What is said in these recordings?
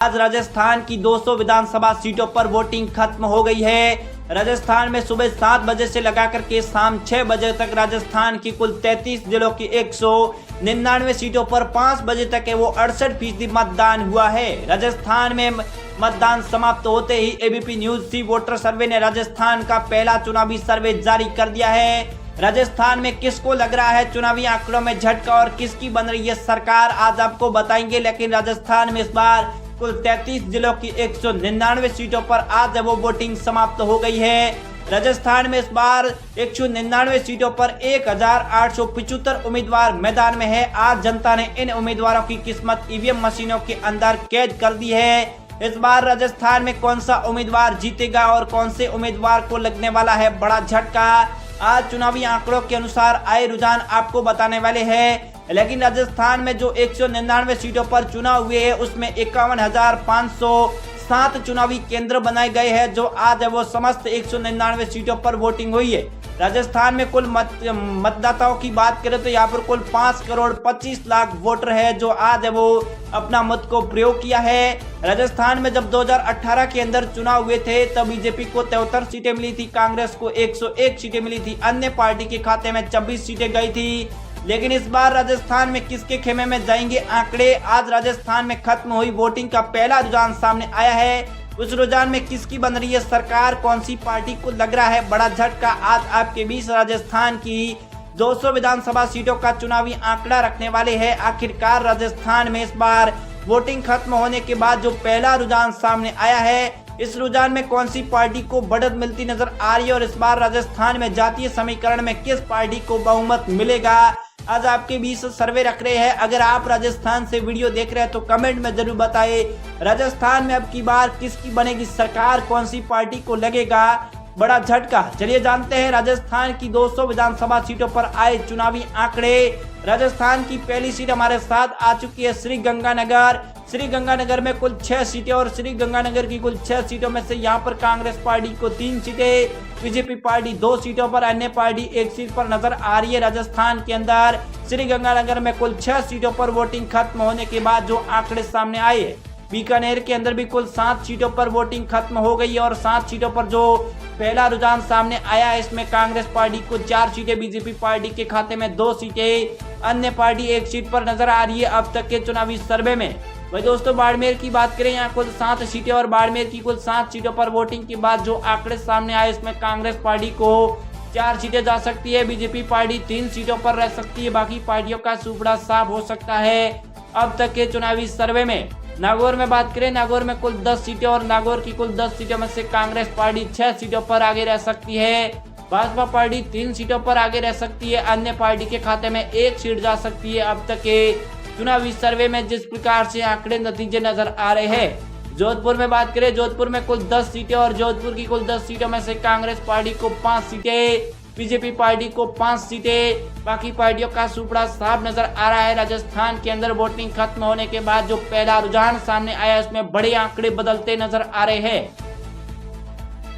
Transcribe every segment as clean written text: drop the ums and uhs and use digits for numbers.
आज राजस्थान की 200 विधानसभा सीटों पर वोटिंग खत्म हो गई है। राजस्थान में सुबह 7 बजे से लगाकर के शाम 6 बजे तक राजस्थान की कुल 33 जिलों की 199 सीटों पर 5 बजे तक है वो 68% मतदान हुआ है। राजस्थान में मतदान समाप्त होते ही एबीपी न्यूज सी वोटर सर्वे ने राजस्थान का पहला चुनावी सर्वे जारी कर दिया है। राजस्थान में किसको लग रहा है चुनावी आंकड़ों में झटका और किसकी बन रही है सरकार, आज आपको बताएंगे। लेकिन राजस्थान में इस बार कुल 33 जिलों की 199 सीटों पर आज वो वोटिंग समाप्त हो गई है। राजस्थान में इस बार 199 सीटों पर 1875 उम्मीदवार मैदान में है। आज जनता ने इन उम्मीदवारों की किस्मत ईवीएम मशीनों के अंदर कैद कर दी है। इस बार राजस्थान में कौन सा उम्मीदवार जीतेगा और कौन से उम्मीदवार को लगने वाला है बड़ा झटका, आज चुनावी आंकड़ों के अनुसार आए रुझान आपको बताने वाले हैं। लेकिन राजस्थान में जो 199 सीटों पर चुनाव हुए हैं उसमें 51,507 चुनावी केंद्र बनाए गए हैं, जो आज है वो समस्त 199 सीटों पर वोटिंग हुई है। राजस्थान में कुल मतदाताओं की बात करें तो यहाँ पर कुल 5,25,00,000 वोटर है जो आज है वो अपना मत को प्रयोग किया है। राजस्थान में जब 2018 के अंदर चुनाव हुए थे तब बीजेपी को 73 सीटें मिली थी, कांग्रेस को 101 सीटें मिली थी, अन्य पार्टी के खाते में 26 सीटें गई थी। लेकिन इस बार राजस्थान में किसके खेमे में जाएंगे आंकड़े, आज राजस्थान में खत्म हुई वोटिंग का पहला रुझान सामने आया है। उस रुझान में किसकी बन रही है सरकार, कौन सी पार्टी को लग रहा है बड़ा झटका, आज आपके बीच राजस्थान की 200 विधानसभा सीटों का चुनावी आंकड़ा रखने वाले हैं। आखिरकार राजस्थान में इस बार वोटिंग खत्म होने के बाद जो पहला रुझान सामने आया है, इस रुझान में कौन सी पार्टी को बढ़त मिलती नजर आ रही है और इस बार राजस्थान में जातीय समीकरण में किस पार्टी को बहुमत मिलेगा, आज आपके बीच सर्वे रख रहे हैं। अगर आप राजस्थान से वीडियो देख रहे हैं तो कमेंट में जरूर बताएं राजस्थान में अब की बार किसकी बनेगी सरकार, कौन सी पार्टी को लगेगा बड़ा झटका। चलिए जानते हैं राजस्थान की 200 विधानसभा सीटों पर आए चुनावी आंकड़े। राजस्थान की पहली सीट हमारे साथ आ चुकी है श्रीगंगानगर। श्रीगंगानगर में कुल 6 सीटें और श्रीगंगानगर की कुल 6 सीटों में से यहाँ पर कांग्रेस पार्टी को 3 सीटें, बीजेपी पार्टी 2 सीटों पर, अन्य पार्टी 1 सीट पर नजर आ रही है। राजस्थान के अंदर श्रीगंगानगर में कुल 6 सीटों पर वोटिंग खत्म होने के बाद जो आंकड़े सामने आए हैं, बीकानेर के अंदर भी कुल 7 सीटों पर वोटिंग खत्म हो गई है और 7 सीटों पर जो पहला रुझान सामने आया है इसमें कांग्रेस पार्टी को 4 सीटें, बीजेपी पार्टी के खाते में 2 सीटें, अन्य पार्टी 1 सीट पर नजर आ रही है अब तक के चुनावी सर्वे में। वही दोस्तों बाड़मेर की बात करें, यहाँ कुल 7 सीटें और बाड़मेर की कुल 7 सीटों पर वोटिंग के बाद जो आंकड़े सामने आए इसमें कांग्रेस पार्टी को 4 सीटें जा सकती है, बीजेपी पार्टी 3 सीटों पर रह सकती है, बाकी पार्टियों का सुपड़ा साफ हो सकता है अब तक के चुनावी सर्वे में। नागौर में बात करें, नागौर में कुल 10 सीटें और नागौर की कुल 10 सीटों में से कांग्रेस पार्टी 6 सीटों पर आगे रह सकती है, भाजपा पार्टी 3 सीटों पर आगे रह सकती है, अन्य पार्टी के खाते में 1 सीट जा सकती है अब तक के चुनावी सर्वे में जिस प्रकार से आंकड़े नतीजे नजर आ रहे हैं। जोधपुर में बात करें, जोधपुर में कुल 10 सीटें और जोधपुर की कुल 10 सीटों में से कांग्रेस पार्टी को 5 सीटें, बीजेपी पार्टी को 5 सीटें, बाकी पार्टियों का सुपड़ा साफ नजर आ रहा है। राजस्थान के अंदर वोटिंग खत्म होने के बाद जो पहला रुझान सामने आया उसमें बड़े आंकड़े बदलते नजर आ रहे हैं।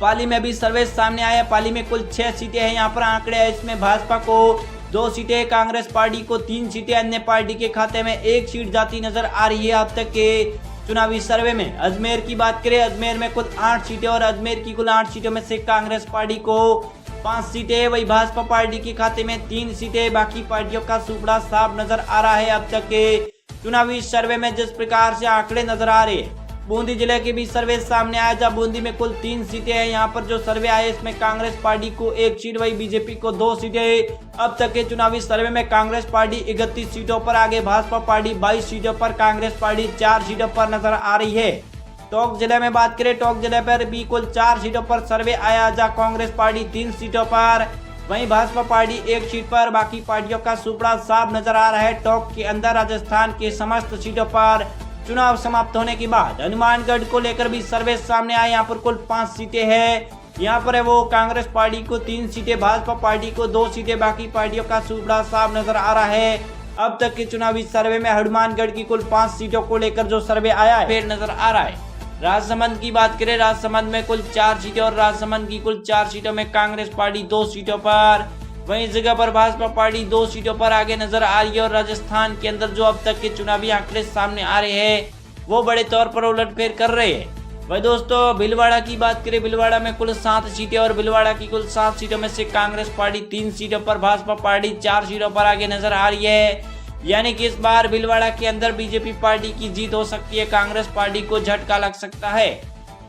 पाली में भी सर्वे सामने आया, पाली में कुल 6 सीटें हैं, यहाँ पर आंकड़े है इसमें भाजपा को 2 सीटें, कांग्रेस पार्टी को 3 सीटें, अन्य पार्टी के खाते में 1 सीट जाती नजर आ रही है अब तक के चुनावी सर्वे में। अजमेर की बात करें, अजमेर में कुल 8 सीटें और अजमेर की कुल 8 सीटों में से कांग्रेस पार्टी को 5 सीटें, वही भाजपा पार्टी के खाते में 3 सीटें, बाकी पार्टियों का सुपड़ा साफ नजर आ रहा है अब तक के चुनावी सर्वे में जिस प्रकार से आंकड़े नजर आ रहे हैं। बूंदी जिले के भी सर्वे सामने आया, जब बूंदी में कुल 3 सीटें हैं, यहाँ पर जो सर्वे आए इसमें कांग्रेस पार्टी को 1 सीट, वही बीजेपी को 2 सीटें। अब तक के चुनावी सर्वे में कांग्रेस पार्टी 31 सीटों पर आगे, भाजपा पार्टी 22 सीटों पर, कांग्रेस पार्टी 4 सीटों पर नजर आ रही है। टोंक जिले में बात करें, टोंक जिले पर भी कुल 4 सीटों पर सर्वे आया, जहाँ कांग्रेस पार्टी 3 सीटों पर, वहीं भाजपा पार्टी 1 सीट पर, बाकी पार्टियों का सुपड़ा साफ नजर आ रहा है। टोंक के अंदर राजस्थान के समस्त सीटों पर चुनाव समाप्त होने के बाद हनुमानगढ़ को लेकर भी सर्वे सामने आए, यहाँ पर कुल 5 सीटें हैं, यहाँ पर है वो कांग्रेस पार्टी को 3 सीटें, भाजपा पार्टी को 2 सीटें, बाकी पार्टियों का सुपड़ा साफ नजर आ रहा है अब तक के चुनावी सर्वे में। हनुमानगढ़ की कुल 5 सीटों को लेकर जो सर्वे आया है फिर नजर आ रहा है। राजसमंद की बात करें, राजसमंद में कुल 4 सीटें और राजसमंद की कुल 4 सीटों में कांग्रेस पार्टी 2 सीटों पर, वहीं जगह पर भाजपा पार्टी 2 सीटों पर आगे नजर आ रही है। और राजस्थान के अंदर जो अब तक के चुनावी आंकड़े सामने आ रहे हैं वो बड़े तौर पर उलटफेर कर रहे हैं। वही दोस्तों भीलवाड़ा की बात करें, भीलवाड़ा में कुल 7 सीटें और भीलवाड़ा की कुल 7 सीटों में से कांग्रेस पार्टी 3 सीटों पर, भाजपा पार्टी 4 सीटों पर आगे नजर आ रही है। यानी कि इस बार भीलवाड़ा के अंदर बीजेपी पार्टी की जीत हो सकती है, कांग्रेस पार्टी को झटका लग सकता है।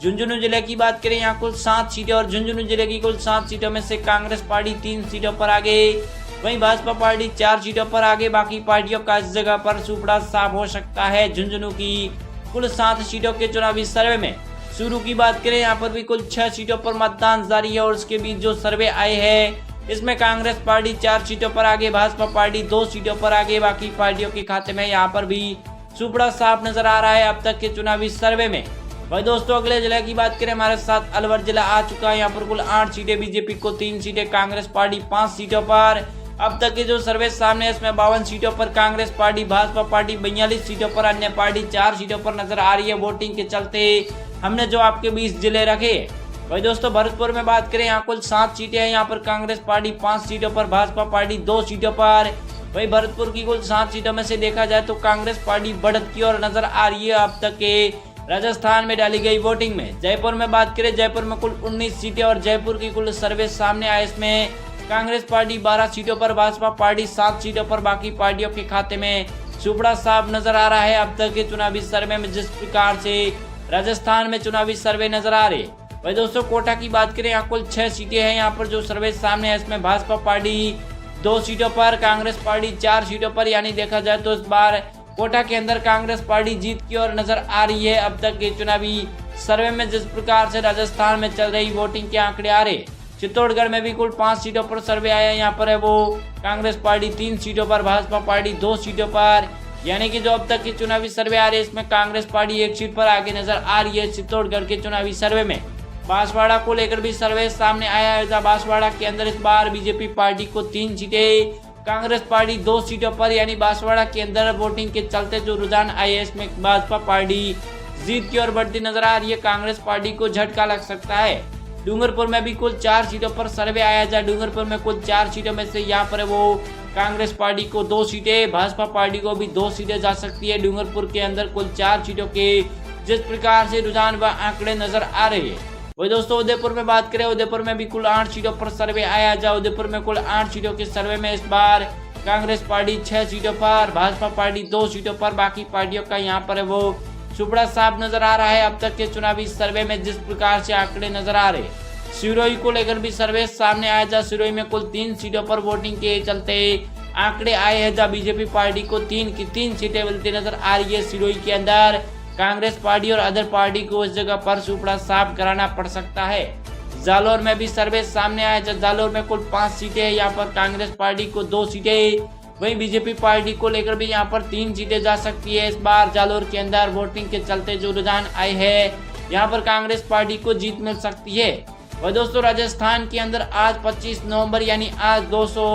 झुंझुनू जिले की बात करें, यहाँ कुल 7 सीटें और झुंझुनू जिले की कुल 7 सीटों में से कांग्रेस पार्टी 3 सीटों पर आगे, वहीं भाजपा पार्टी 4 सीटों पर आगे। बाकी पार्टियों का इस जगह पर सुपड़ा साफ हो सकता है। झुंझुनू की कुल 7 सीटों के चुनावी सर्वे में शुरू की बात करें, यहाँ पर भी कुल 6 सीटों पर मतदान जारी है और उसके बीच जो सर्वे आए हैं इसमें कांग्रेस पार्टी 4 सीटों पर आगे, भाजपा पार्टी 2 सीटों पर आगे। बाकी पार्टियों के खाते में यहाँ पर भी सुपड़ा साफ नजर आ रहा है अब तक के चुनावी सर्वे में। वही दोस्तों अगले जिले की बात करें, हमारे साथ अलवर जिला आ चुका है। यहाँ पर कुल 8 सीटें, बीजेपी को 3 सीटें, कांग्रेस पार्टी 5 सीटों पर। अब तक के जो सर्वे सामने इसमें 52 सीटों पर कांग्रेस पार्टी, भाजपा पार्टी 42 सीटों पर, अन्य पार्टी 4 सीटों पर नजर आ रही है। वोटिंग के चलते हमने जो आपके 20 जिले रखे। वही दोस्तों भरतपुर में बात करें, यहाँ कुल 7 सीटें हैं। यहाँ पर कांग्रेस पार्टी 5 सीटों पर, भाजपा पार्टी 2 सीटों पर। वही भरतपुर की कुल 7 सीटों में से देखा जाए तो कांग्रेस पार्टी बढ़त की ओर नजर आ रही है अब तक के राजस्थान में डाली गई वोटिंग में। जयपुर में बात करें, जयपुर में कुल 19 सीटें और जयपुर की कुल सर्वे सामने आए, इसमें कांग्रेस पार्टी 12 सीटों पर, भाजपा पार्टी 7 सीटों पर। बाकी पार्टियों के खाते में सुपड़ा साफ नजर आ रहा है अब तक के चुनावी सर्वे में, जिस प्रकार से राजस्थान में चुनावी सर्वे नजर आ रहे। वही दोस्तों कोटा की बात करें, यहाँ कुल 6 सीटें हैं। यहाँ पर जो सर्वे सामने है इसमें भाजपा पार्टी 2 सीटों पर, कांग्रेस पार्टी 4 सीटों पर। यानी देखा जाए तो इस बार कोटा के अंदर कांग्रेस पार्टी जीत की ओर नजर आ रही है अब तक के चुनावी सर्वे में, जिस प्रकार से राजस्थान में चल रही वोटिंग के आंकड़े आ रहे। चित्तौड़गढ़ में भी कुल 5 सीटों पर सर्वे आया, यहाँ पर है वो कांग्रेस पार्टी 3 सीटों पर, भाजपा पार्टी 2 सीटों पर। यानी कि जो अब तक के चुनावी सर्वे आ रहे हैं इसमें कांग्रेस पार्टी 1 सीट पर आगे नजर आ रही है चित्तौड़गढ़ के चुनावी सर्वे में। बांसवाड़ा को लेकर भी सर्वे सामने आया है। बांसवाड़ा के अंदर इस बार बीजेपी पार्टी को 3 सीटें, कांग्रेस पार्टी 2 सीटों पर। यानी बांसवाड़ा के अंदर वोटिंग के चलते जो रुझान आए हैं इसमें भाजपा पार्टी जीत की ओर बढ़ती नजर आ रही है, कांग्रेस पार्टी को झटका लग सकता है। डूंगरपुर में भी कुल 4 सीटों पर सर्वे आया जाए। डूंगरपुर में कुल 4 सीटों में से यहाँ पर वो कांग्रेस पार्टी को 2 सीटें, भाजपा पार्टी को भी 2 सीटें जा सकती है। डूंगरपुर के अंदर कुल 4 सीटों के जिस प्रकार से रुझान व आंकड़े नजर आ रहे हैं। वही दोस्तों उदयपुर में बात करें, उदयपुर में भी कुल 8 सीटों पर सर्वे आया जाए। उदयपुर में कुल 8 सीटों के सर्वे में इस बार कांग्रेस पार्टी 6 सीटों पर, भाजपा पार्टी 2 सीटों पर। बाकी पार्टियों का यहाँ पर वो सुपड़ा साफ नजर आ रहा है अब तक के चुनावी सर्वे में, जिस प्रकार से आंकड़े नजर आ रहे। सिरोही को लेकर भी सर्वे सामने आया जा। सिरोही में कुल 3 सीटों पर वोटिंग के चलते आंकड़े आए हैं जहाँ बीजेपी पार्टी को 3 सीटें मिलती नजर आ रही है। सिरोही के अंदर कांग्रेस पार्टी और अदर पार्टी को इस जगह पर सुपड़ा साफ कराना पड़ सकता है। जालौर में भी सर्वे सामने आया जब जालौर में कुल 5 सीटें हैं। यहाँ पर कांग्रेस पार्टी को 2 सीटें, वहीं बीजेपी पार्टी को लेकर भी यहाँ पर 3 सीटें जा सकती है। इस बार जालौर के अंदर वोटिंग के चलते जो रुझान आए हैं यहाँ पर कांग्रेस पार्टी को जीत मिल सकती है। और दोस्तों राजस्थान के अंदर आज 25 नवंबर यानी आज 200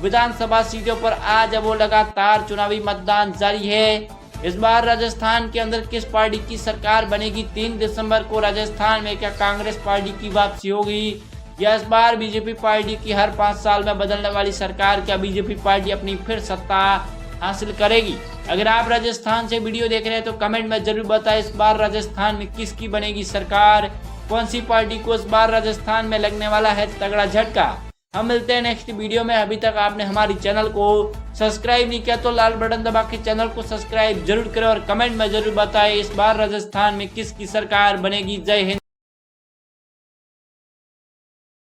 विधानसभा सीटों पर आज वो लगातार चुनावी मतदान जारी है। इस बार राजस्थान के अंदर किस पार्टी की सरकार बनेगी? 3 दिसंबर को राजस्थान में क्या कांग्रेस पार्टी की वापसी होगी या इस बार बीजेपी पार्टी की हर 5 साल में बदलने वाली सरकार, क्या बीजेपी पार्टी अपनी फिर सत्ता हासिल करेगी? अगर आप राजस्थान से वीडियो देख रहे हैं तो कमेंट में जरूर बताएं इस बार राजस्थान में किसकी बनेगी सरकार, कौन सी पार्टी को इस बार राजस्थान में लगने वाला है तगड़ा झटका। हम मिलते हैं नेक्स्ट वीडियो में। अभी तक आपने हमारी चैनल को सब्सक्राइब नहीं किया तो लाल बटन दबा के चैनल को सब्सक्राइब जरूर करें और कमेंट में जरूर बताएं इस बार राजस्थान में किसकी सरकार बनेगी। जय हिंद।